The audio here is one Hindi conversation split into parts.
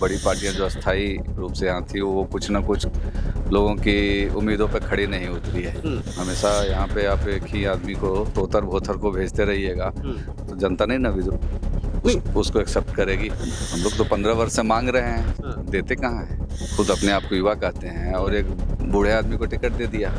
बड़ी पार्टियां जो अस्थायी रूप से यहाँ थी वो कुछ ना कुछ लोगों की उम्मीदों पे खड़ी नहीं उतरी है। हमेशा यहाँ पे आप एक ही आदमी को तोतर भोतर को भेजते रहिएगा तो जनता नहीं ना उसको एक्सेप्ट करेगी। हम लोग तो 15 वर्ष से मांग रहे हैं, देते कहाँ हैं। खुद अपने आप को युवा कहते हैं और एक बूढ़े आदमी को टिकट दे दिया।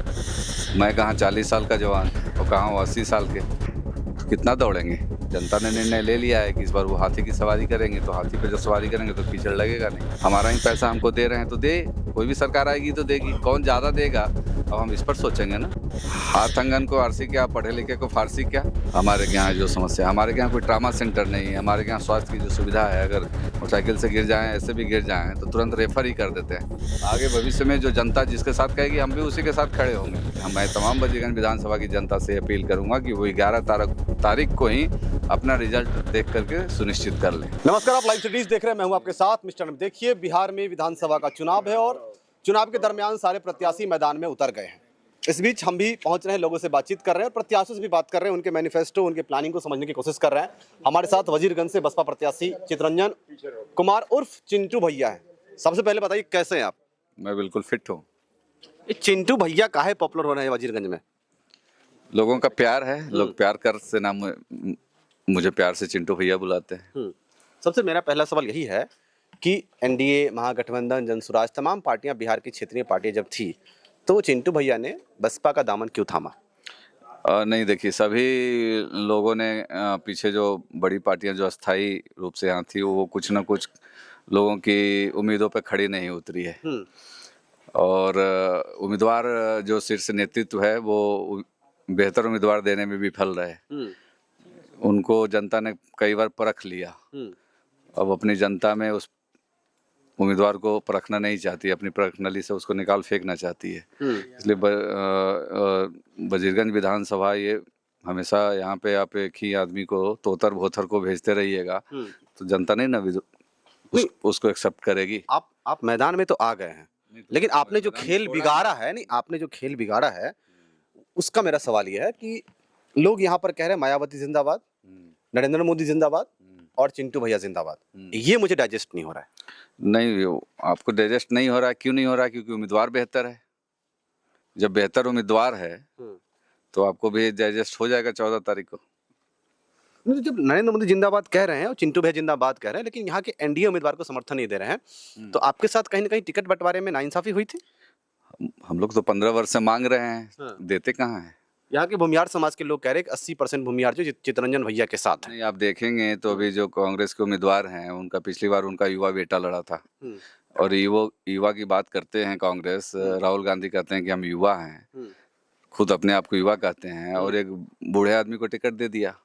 मैं कहाँ 40 साल का जवान और कहाँ 80 साल के, तो कितना दौड़ेंगे। जनता ने निर्णय ले लिया है कि इस बार वो हाथी की सवारी करेंगे, तो हाथी पे जब सवारी करेंगे तो कीचड़ लगेगा नहीं। हमारा ही पैसा हमको दे रहे हैं तो दे, कोई भी सरकार आएगी तो देगी। कौन ज़्यादा देगा अब हम इस पर सोचेंगे ना। हाथ अंगन को आरसी क्या, पढ़े लिखे को फारसी क्या। हमारे यहाँ जो समस्या, हमारे यहाँ कोई ट्रामा सेंटर नहीं है। हमारे यहाँ स्वास्थ्य की जो सुविधा है, अगर मोटरसाइकिल से गिर जाएँ, ऐसे भी गिर जाएँ तो तुरंत रेफर ही कर देते हैं। आगे भविष्य में जो जनता जिसके साथ कहेगी हम भी उसी के साथ खड़े होंगे। मैं तमाम वजीरगंज विधानसभा की जनता से अपील करूंगा कि वो 11 तारीख को ही अपना रिजल्ट देख करके सुनिश्चित कर लें। नमस्कार, आप लाइव सिटीज देख रहे हैं, मैं हूं आपके साथ मिस्टर। देखिए, बिहार में विधानसभा का चुनाव है और चुनाव के दरमियान सारे प्रत्याशी मैदान में उतर गए हैं। इस बीच हम भी पहुंच रहे हैं, लोगों से बातचीत कर रहे हैं और प्रत्याशियों से भी बात कर रहे हैं, उनके मैनिफेस्टो, उनके प्लानिंग को समझने की कोशिश कर रहे हैं। हमारे साथ वजीरगंज से बसपा प्रत्याशी चितरंजन कुमार उर्फ चिंटू भैया हैं। सबसे पहले बताइए, कैसे हैं आप? मैं बिल्कुल फिट हूँ। चिंटू भैया काहे पॉपुलर हो रहे हैं वजीरगंज में? लोगों का प्यार है, लोग प्यार कर से नाम मुझे प्यार से चिंटू भैया बुलाते हैं। सबसे मेरा पहला सवाल यही है कि एनडीए, महागठबंधन, जनसुराज, तमाम पार्टियां बिहार की क्षेत्रीय पार्टियां जब थी तो चिंटू भैया ने बसपा का दामन क्यों थामा? नहीं, देखिए, सभी लोगों ने पीछे जो बड़ी पार्टियां जो अस्थायी रूप से यहाँ थी वो कुछ ना कुछ लोगों की उम्मीदों पे खड़ी नहीं उतरी है। और उम्मीदवार जो शीर्ष नेतृत्व है वो बेहतर उम्मीदवार देने में विफल रहे। उनको जनता ने कई बार परख लिया। अब अपनी जनता में उस उम्मीदवार को परखना नहीं चाहती, अपनी परख नली से उसको निकाल फेंकना चाहती है। इसलिए वजीरगंज विधानसभा ये हमेशा यहाँ पे आप एक ही आदमी को तोतर भोतर को भेजते रहिएगा तो जनता नहीं ना उसको एक्सेप्ट करेगी। आप मैदान में तो आ गए हैं, लेकिन आपने जो खेल बिगाड़ा है, नहीं आपने जो खेल बिगाड़ा है उसका मेरा सवाल यह है कि लोग यहाँ पर कह रहे हैं मायावती जिंदाबाद, नरेंद्र मोदी जिंदाबाद और चिंटू भैया जिंदाबाद। ये मुझे डाइजेस्ट नहीं हो रहा है। नहीं, आपको डाइजेस्ट नहीं हो रहा है, क्यों नहीं हो रहा है? क्योंकि उम्मीदवार बेहतर है। जब बेहतर उम्मीदवार है तो आपको भी डाइजेस्ट हो जाएगा 14 तारीख को। जब नरेंद्र मोदी जिंदाबाद कह रहे हैं और चिंटू भैया जिंदाबाद कह रहे हैं, लेकिन यहाँ के एनडीए उम्मीदवार को समर्थन नहीं दे रहे हैं, तो आपके साथ कहीं ना कहीं टिकट बंटवारे में नाइंसाफी हुई थी? हम लोग तो 15 वर्ष से मांग रहे हैं, देते कहाँ हैं। यहाँ के भूमिहार समाज के लोग कह रहे हैं कि 80% भूमिहार जो चितरंजन भैया के साथ है। नहीं, आप देखेंगे तो अभी जो कांग्रेस के उम्मीदवार हैं उनका पिछली बार उनका युवा बेटा लड़ा था। और युवा की बात करते हैं कांग्रेस, राहुल गांधी कहते हैं कि हम युवा हैं, खुद अपने आप को युवा कहते हैं और एक बूढ़े आदमी को टिकट दे दिया।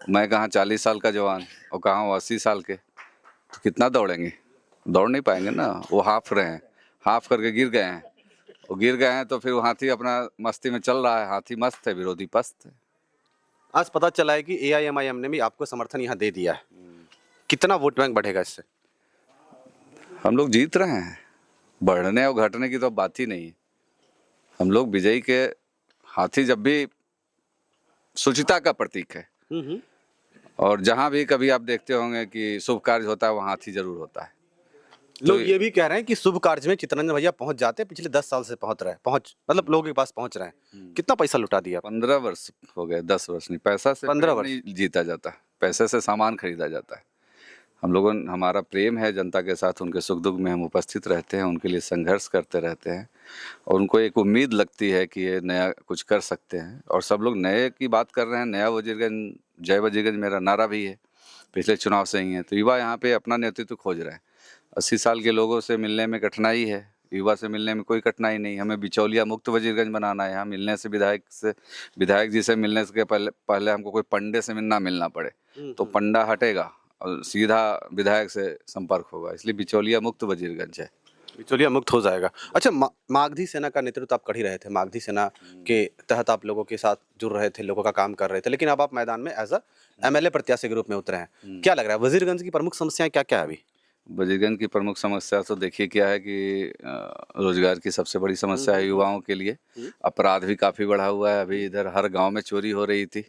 मैं कहाँ 40 साल का जवान और कहाँ 80 साल के, तो कितना दौड़ेंगे। दौड़ नहीं पाएंगे ना। वो हाफ रहे हैं, हाफ करके गिर गए हैं। वो गिर गए हैं तो फिर हाथी अपना मस्ती में चल रहा है। हाथी मस्त है, विरोधी पस्त है। आज पता चला है कि AIMIM ने भी आपको समर्थन यहाँ दे दिया है। कितना वोट बैंक बढ़ेगा इससे? हम लोग जीत रहे हैं, बढ़ने और घटने की तो बात ही नहीं है। हम लोग विजयी के हाथी जब भी शुचिता का प्रतीक है। और जहाँ भी कभी आप देखते होंगे कि शुभ कार्य होता है वहाँ हाथी जरूर होता है। लोग ये भी कह रहे हैं कि शुभ कार्य में चितरंजन भैया पहुंच जाते हैं, पिछले 10 साल से मतलब लोगों के पास पहुंच रहे हैं। कितना पैसा लुटा दिया? 15 वर्ष हो गए, 10 वर्ष नहीं। पैसा से 15 वर्ष नहीं जीता जाता, पैसे से सामान खरीदा जाता है। हमारा प्रेम है जनता के साथ, उनके सुख दुख में हम उपस्थित रहते हैं, उनके लिए संघर्ष करते रहते हैं और उनको एक उम्मीद लगती है कि ये नया कुछ कर सकते हैं। और सब लोग नए की बात कर रहे हैं। नया वजीरगंज, जय वजीरगंज मेरा नारा भी है, पिछले चुनाव से ही है। तो युवा यहाँ पे अपना नेतृत्व खोज रहे हैं। 80 साल के लोगों से मिलने में कठिनाई है, युवा से मिलने में कोई कठिनाई नहीं। हमें बिचौलिया मुक्त वजीरगंज बनाना है। यहाँ मिलने से विधायक जी से मिलने से पहले हमको कोई पंडे से मिलना पड़े तो पंडा हटेगा और सीधा विधायक से संपर्क होगा। इसलिए बिचौलिया मुक्त वजीरगंज है। बिचौलिया मुक्त हो जाएगा। अच्छा, मागधी सेना का नेतृत्व आप कर ही रहे थे, मागधी सेना के तहत आप लोगों के साथ जुड़ रहे थे, लोगों का काम कर रहे थे, लेकिन अब आप मैदान में एज MLA प्रत्याशी के रूप में उतरे हैं। क्या लग रहा है वजीरगंज की प्रमुख समस्याएं क्या क्या है अभी? वजीरगंज की प्रमुख समस्या तो देखिए क्या है कि रोजगार की सबसे बड़ी समस्या है युवाओं के लिए। अपराध भी काफ़ी बढ़ा हुआ है। अभी इधर हर गांव में चोरी हो रही थी।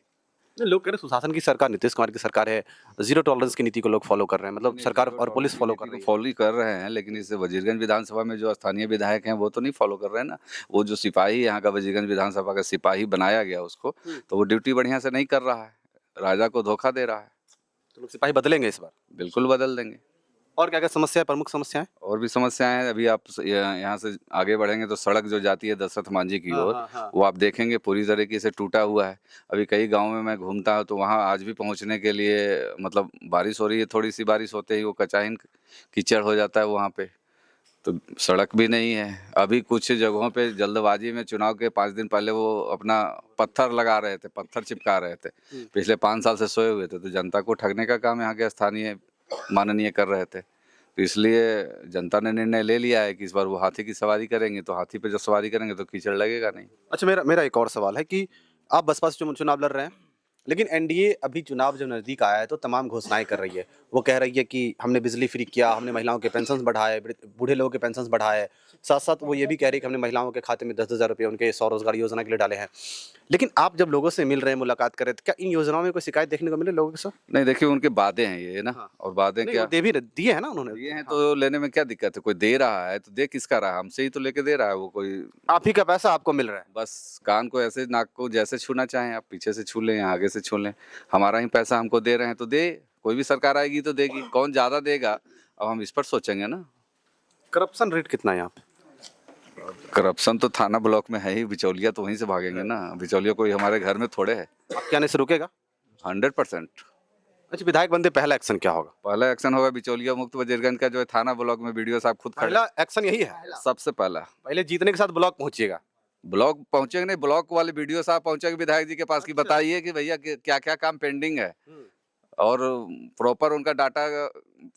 लोग कह रहे हैं सुशासन की सरकार, नीतीश कुमार की सरकार है, जीरो टॉलरेंस की नीति को लोग फॉलो कर रहे हैं, मतलब सरकार और पुलिस फॉलो कर रही है। फॉलो कर रहे हैं, लेकिन इस वजीरगंज विधानसभा में जो स्थानीय विधायक हैं वो तो नहीं फॉलो कर रहे हैं ना। वो जो सिपाही यहाँ का वजीरगंज विधानसभा का सिपाही बनाया गया उसको, तो वो ड्यूटी बढ़िया से नहीं कर रहा है, राजा को धोखा दे रहा है। तो लोग सिपाही बदलेंगे इस बार? बिल्कुल बदल देंगे। और क्या क्या समस्या है, प्रमुख समस्याएं? और भी समस्याएं हैं। अभी आप यहाँ से आगे बढ़ेंगे तो सड़क जो जाती है दशरथ मांझी की ओर, वो आप देखेंगे पूरी तरीके से टूटा हुआ है। अभी कई गाँव में मैं घूमता हूँ तो वहाँ आज भी पहुँचने के लिए, मतलब बारिश हो रही है, थोड़ी सी बारिश होते ही वो कचाहीन कीचड़ हो जाता है वहाँ पे, तो सड़क भी नहीं है। अभी कुछ जगहों पे जल्दबाजी में चुनाव के 5 दिन पहले वो अपना पत्थर लगा रहे थे, पत्थर चिपका रहे थे, पिछले 5 साल से सोए हुए थे, तो जनता को ठगने का काम यहाँ के स्थानीय माननीय कर रहे थे। तो इसलिए जनता ने निर्णय ले लिया है कि इस बार वो हाथी की सवारी करेंगे, तो हाथी पे जब सवारी करेंगे तो कीचड़ लगेगा नहीं। अच्छा, मेरा एक और सवाल है कि आप बसपा से चुनाव लड़ रहे हैं, लेकिन एनडीए अभी चुनाव जब नज़दीक आया है तो तमाम घोषणाएं कर रही है। वो कह रही है कि हमने बिजली फ्री किया, हमने महिलाओं के पेंशन बढ़ाए, बूढ़े लोगों के पेंशन बढ़ाए, साथ साथ वो ये भी कह रही है कि हमने महिलाओं के खाते में 10,000 रुपये उनके स्वरोजगार योजना के लिए डाले हैं। लेकिन आप जब लोगों से मिल रहे हैं, मुलाकात कर रहे हैं, तो क्या इन योजनाओं में कोई शिकायत देखने को मिले लोगों के साथ? नहीं, देखिए उनके वादे हैं ये ना, और वादे नहीं, क्या वो दे भी दिए हैं ना उन्होंने। दिए हैं, तो लेने में क्या दिक्कत है? कोई दे रहा है तो दे किसका रहा है? हमसे ही तो लेके दे रहा है वो। कोई आप ही का पैसा आपको मिल रहा है। बस कान को ऐसे, नाक को जैसे छूना चाहें आप, पीछे से छू लें या आगे से छू लें, हमारा ही पैसा हमको दे रहे हैं तो दे। कोई भी सरकार आएगी तो देगी, कौन ज़्यादा देगा अब हम इस पर सोचेंगे ना। करप्शन रेट कितना है यहाँ पे? करप्शन तो थाना ब्लॉक में है ही, बिचौलिया तो वहीं से भागेंगे ना। बिचौलिया कोई हमारे घर में थोड़े है। आपके आने से रुकेगा? 100%। अच्छा, विधायक बनते पहला एक्शन क्या होगा? पहला एक्शन होगा बिचौलिया मुक्त वजीरगंज का, जो है थाना ब्लॉक में वीडियो साहब खुद खड़े। पहला एक्शन यही है? सबसे पहला पहले जीतने के साथ ब्लॉक पहुंचिएगा। ब्लॉक पहुंचेंगे नहीं, ब्लॉक वाले वीडियो साहब पहुंचेंगे विधायक जी के पास कि बताइए कि भैया क्या क्या काम पेंडिंग है, और प्रॉपर उनका डाटा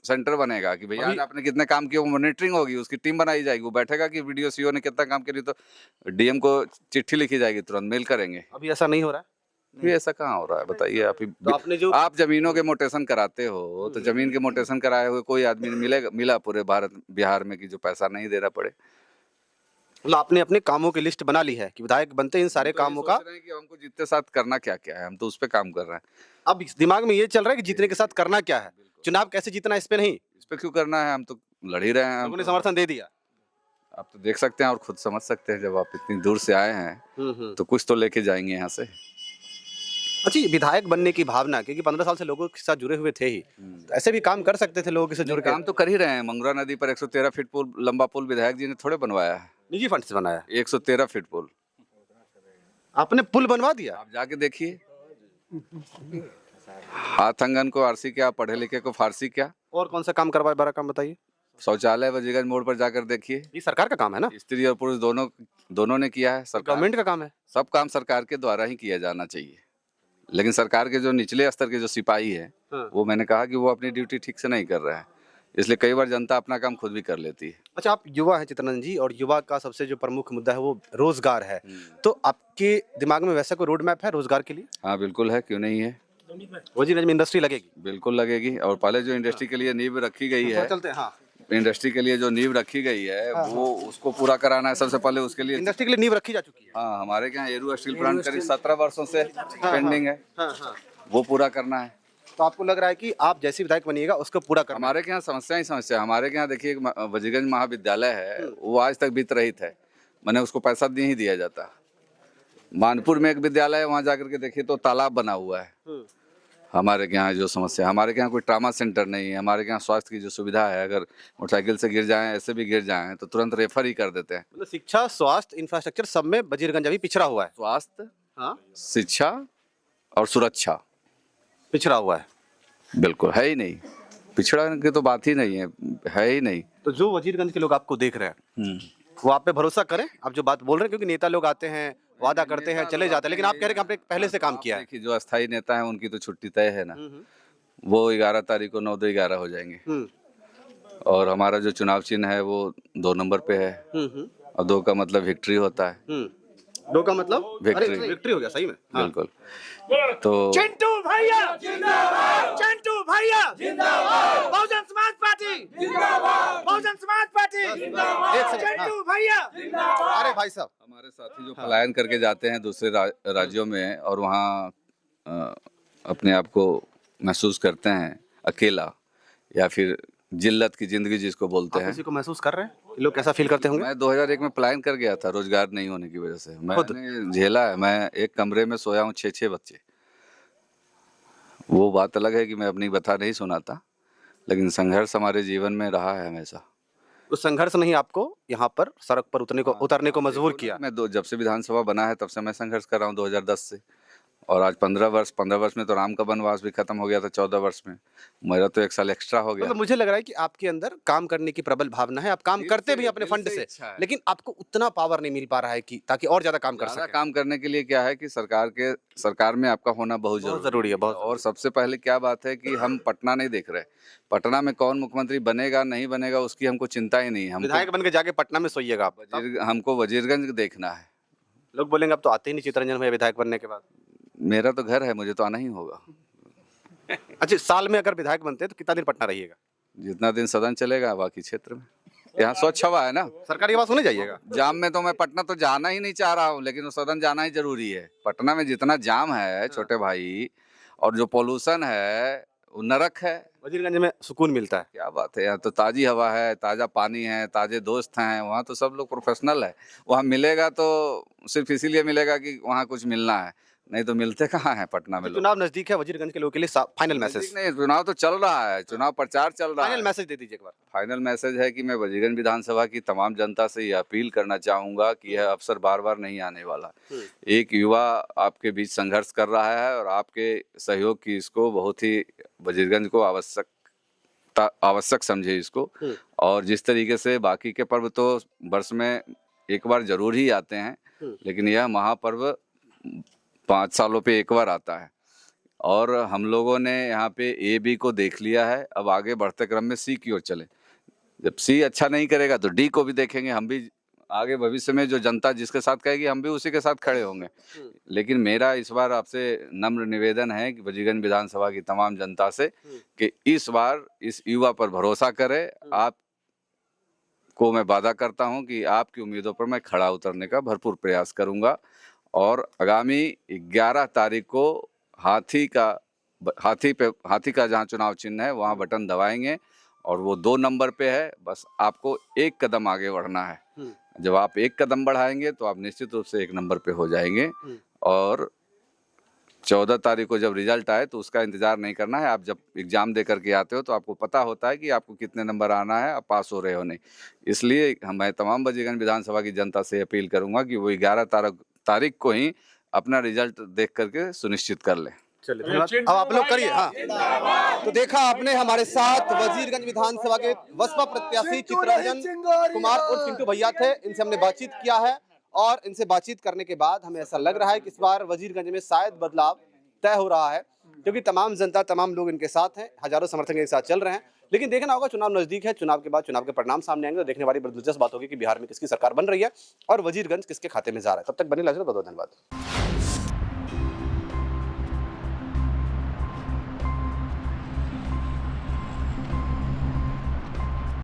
सेंटर बनेगा कि भैया आज आपने कितने काम किए, वो मॉनिटरिंग होगी, उसकी टीम बनाई जाएगी, वो बैठेगा कि वीडियो सीओ ने कितना काम किया, तो डीएम को चिट्ठी लिखी जाएगी, तुरंत मेल करेंगे। अभी ऐसा नहीं हो रहा है? भी ऐसा कहाँ हो रहा है बताइए आप ही। तो आपने जो आप जमीनों के मोटेशन कराते हो, तो जमीन के मोटेशन कराए हुए कोई आदमी मिला पूरे बिहार में कि जो पैसा नहीं देना पड़े? मतलब आपने अपने कामों की लिस्ट बना ली है कि विधायक बनते इन सारे कामों का? सोच रहे हैं कि हमको जितने साथ करना क्या क्या है, हम तो उस पर काम कर रहे हैं। अब इस दिमाग में ये चल रहा है कि जीतने के साथ करना क्या है, चुनाव कैसे जीतना है इस पे नहीं। इस पे क्यों करना है, हम तो लड़ ही रहे हैं। लोगों ने समर्थन दे दिया। आप तो देख सकते हैं और खुद समझ सकते हैं, जब आप इतनी दूर से आए हैं तो कुछ तो लेके जाएंगे यहाँ से। अच्छा, विधायक बनने की भावना, क्योंकि 15 साल से लोगों के साथ जुड़े हुए थे ही, तो ऐसे भी काम कर सकते थे लोगों के साथ जुड़ के। काम तो कर ही रहे हैं। मंगुरा नदी पर 113 फीट पुल, लंबा पुल विधायक जी ने थोड़े बनवाया है, निजी फंड से बनाया। 113 फीट पुल आपने पुल बनवा दिया? आप जाके देखिए। हाथ अंगन को आरसी क्या, पढ़े लिखे को फारसी क्या। और कौन सा काम करवाए, बड़ा काम बताइए। शौचालय वजीरगंज मोड़ पर जाकर देखिए। ये सरकार का काम है ना? स्त्री और पुरुष दोनों ने किया है। सरकार, गवर्नमेंट का काम है। सब काम सरकार के द्वारा ही किया जाना चाहिए, लेकिन सरकार के जो निचले स्तर के जो सिपाही है, वो मैंने कहा कि वो अपनी ड्यूटी ठीक से नहीं कर रहे हैं, इसलिए कई बार जनता अपना काम खुद भी कर लेती है। अच्छा, आप युवा हैं चित्तरंजन जी, और युवा का सबसे जो प्रमुख मुद्दा है वो रोजगार है, तो आपके दिमाग में वैसा कोई रोड मैप है रोजगार के लिए? हाँ बिल्कुल है, क्यों नहीं है। वजीरगंज में इंडस्ट्री लगेगी? बिल्कुल लगेगी, और पहले जो इंडस्ट्री के लिए नींव रखी गई है, चलते हैं। हाँ, इंडस्ट्री के लिए जो नींव रखी गई है वो उसको पूरा कराना है सबसे पहले। उसके लिए इंडस्ट्री के लिए नींव रखी जा चुकी है। हाँ, हमारे यहाँ एरू स्टील प्लांट करीब 17 वर्षों से पेंडिंग है, वो पूरा करना है। तो आपको लग रहा है कि आप जैसी विधायक बनिएगा उसको पूरा करना? हमारे यहाँ समस्या ही समस्या। हमारे यहाँ देखिए वजीरगंज महाविद्यालय है, वो आज तक वित्त रहित है, मैंने उसको पैसा नहीं दिया जाता। मानपुर में एक विद्यालय है, वहाँ जाकर के देखिए तो तालाब बना हुआ है। हमारे यहाँ जो समस्या, हमारे यहाँ कोई ट्रामा सेंटर नहीं है। हमारे यहाँ स्वास्थ्य की जो सुविधा है, अगर मोटरसाइकिल से गिर जाएं, ऐसे भी गिर जाएं तो तुरंत रेफर ही कर देते हैं। मतलब शिक्षा, स्वास्थ्य, इंफ्रास्ट्रक्चर सब में वजीरगंज अभी पिछड़ा हुआ है। स्वास्थ्य, हाँ, शिक्षा और सुरक्षा पिछड़ा हुआ है। बिल्कुल है ही नहीं, पिछड़ा की तो बात ही नहीं है ही नहीं। तो जो वजीरगंज के लोग आपको देख रहे हैं वो आप पे भरोसा करें, आप जो बात बोल रहे हैं, क्योंकि नेता लोग आते हैं, वादा करते हैं, चले जाते हैं, लेकिन आप कह रहे हैं कि आपने पहले से काम किया है। देखिए जो अस्थायी नेता है उनकी तो छुट्टी तय है ना, वो 11 तारीख को 9-11 हो जाएंगे, और हमारा जो चुनाव चिन्ह है वो 2 नंबर पे है, और 2 का मतलब विक्ट्री होता है। 2 का मतलब विक्ट्री। विक्ट्री हो गया सही में। हाँ। बिल्कुल। तो चिंटू भैया जिंदाबाद, चिंटू भैया जिंदाबाद, बहुजन समाज पार्टी जिंदाबाद, बहुजन समाज पार्टी जिंदाबाद, चिंटू भैया जिंदाबाद। अरे भाई साहब, हमारे साथी जो पलायन करके जाते हैं दूसरे राज्यों में और वहाँ अपने आप को महसूस करते हैं अकेला या फिर जिल्लत की ज़िंदगी जिसको बोलते आप हैं। इसी को महसूस कर रहे हैं? लोग कैसा फील करते होंगे? मैं 2001 में पलायन कर गया था रोजगार नहीं होने की वजह से। मैंने झेला है। मैं एक कमरे में सोया हूँ 6-6 बच्चे। वो बात अलग है कि मैं अपनी बता नहीं सुनाता, लेकिन संघर्ष हमारे जीवन में रहा है हमेशा। उस संघर्ष ने ही आपको यहाँ पर सड़क पर उतरने को मजबूर किया। मैं जब से विधानसभा बना है तब से मैं संघर्ष कर रहा हूँ 2010 से, और आज 15 वर्ष में तो राम का वनवास भी खत्म हो गया था 14 वर्ष में। मेरा तो 1 साल एक्स्ट्रा हो गया। मतलब मुझे लग रहा है कि आपके अंदर काम करने की प्रबल भावना है, आप काम दिल करते से- भी हैं अपने दिल फंड से से, इच्छा है। लेकिन आपको उतना पावर नहीं मिल पा रहा है कि ताकि और ज्यादा काम कर ज़्यादा सके। काम करने के लिए क्या है कि सरकार में आपका होना बहुत बहुत जरूरी है, बहुत और सबसे पहले क्या बात है कि हम पटना नहीं देख रहे। पटना में कौन मुख्यमंत्री बनेगा नहीं बनेगा उसकी हमको चिंता ही नहीं है। विधायक बन के जाके पटना में सोइएगा आप। हमको वजीरगंज देखना है। लोग बोलेंगे अब तो आते ही नहीं चित्तरंजन भैया विधायक बनने के बाद। मेरा तो घर है, मुझे तो आना ही होगा। अच्छा, साल में अगर विधायक बनते हैं तो कितना दिन पटना रहिएगा? जितना दिन सदन चलेगा बाकी क्षेत्र में। यहाँ स्वच्छ हवा है ना। सरकारी आवास होने जाइएगा। जाम में तो मैं पटना तो जाना ही नहीं चाह रहा हूँ, लेकिन वो सदन जाना ही जरूरी है। पटना में जितना जाम है छोटे भाई, और जो पोल्यूशन है वो नरक है। वजीरगंज में सुकून मिलता है। क्या बात है, यहाँ तो ताज़ी हवा है, ताज़ा पानी है, ताज़े दोस्त हैं। वहाँ तो सब लोग प्रोफेशनल है। वहाँ मिलेगा तो सिर्फ इसीलिए मिलेगा कि वहाँ कुछ मिलना है, नहीं तो मिलते कहाँ हैं पटना में लोग। चुनाव नजदीक है, वजीरगंज के लोगों के लिए फाइनल मैसेज। नहीं, चुनाव तो चल रहा है, चुनाव प्रचार चल रहा है। फाइनल मैसेज दे दीजिए एक बार। फाइनल मैसेज है कि मैं वजीरगंज विधानसभा की तमाम जनता से ये अपील करना चाहूँगा कि यह अवसर बार बार नहीं आने वाला। एक युवा आपके बीच संघर्ष कर रहा है और आपके सहयोग की इसको बहुत ही वजीरगंज को आवश्यक समझे इसको। और जिस तरीके से बाकी के पर्व तो वर्ष में एक बार जरूर ही आते हैं, लेकिन यह महापर्व 5 सालों पे एक बार आता है। और हम लोगों ने यहाँ पे ए बी को देख लिया है, अब आगे बढ़ते क्रम में सी की ओर चले। जब सी अच्छा नहीं करेगा तो डी को भी देखेंगे। हम भी आगे भविष्य में जो जनता जिसके साथ कहेगी हम भी उसी के साथ खड़े होंगे। लेकिन मेरा इस बार आपसे नम्र निवेदन है कि वजीरगंज विधानसभा की तमाम जनता से कि इस बार इस युवा पर भरोसा करें। आप को मैं वादा करता हूं कि आपकी उम्मीदों पर मैं खड़ा उतरने का भरपूर प्रयास करूंगा। और आगामी 11 तारीख को हाथी का जहां चुनाव चिन्ह है वहां बटन दबाएंगे, और वो 2 नंबर पे है। बस आपको एक कदम आगे बढ़ना है। जब आप एक कदम बढ़ाएंगे तो आप निश्चित रूप से 1 नंबर पे हो जाएंगे। और 14 तारीख को जब रिजल्ट आए तो उसका इंतजार नहीं करना है। आप जब एग्जाम दे करके आते हो तो आपको पता होता है कि आपको कितने नंबर आना है, आप पास हो रहे हो नहीं। इसलिए मैं तमाम वजीरगंज विधानसभा की जनता से अपील करूंगा कि वो 11 तारीख को ही अपना रिजल्ट देख करके सुनिश्चित कर लें। चलिए धन्यवाद। अब आप लोग करिए। हाँ, तो देखा आपने हमारे साथ वजीरगंज विधानसभा के बसपा प्रत्याशी चित्तरंजन कुमार और चिंटू भैया थे। इनसे हमने बातचीत किया है और इनसे बातचीत करने के बाद हमें ऐसा लग रहा है कि इस बार वजीरगंज में शायद बदलाव तय हो रहा है, क्योंकि तमाम जनता, तमाम लोग इनके साथ हैं, हजारों समर्थक इनके साथ चल रहे हैं। लेकिन देखना होगा, चुनाव नजदीक है, चुनाव के बाद चुनाव के परिणाम सामने आएंगे तो देखने वाली बड़ी दिलचस्प बात होगी कि बिहार में किसकी सरकार बन रही है और वजीरगंज किसके खाते में जा रहा है। तब तक बने रहिए, बहुत बहुत धन्यवाद।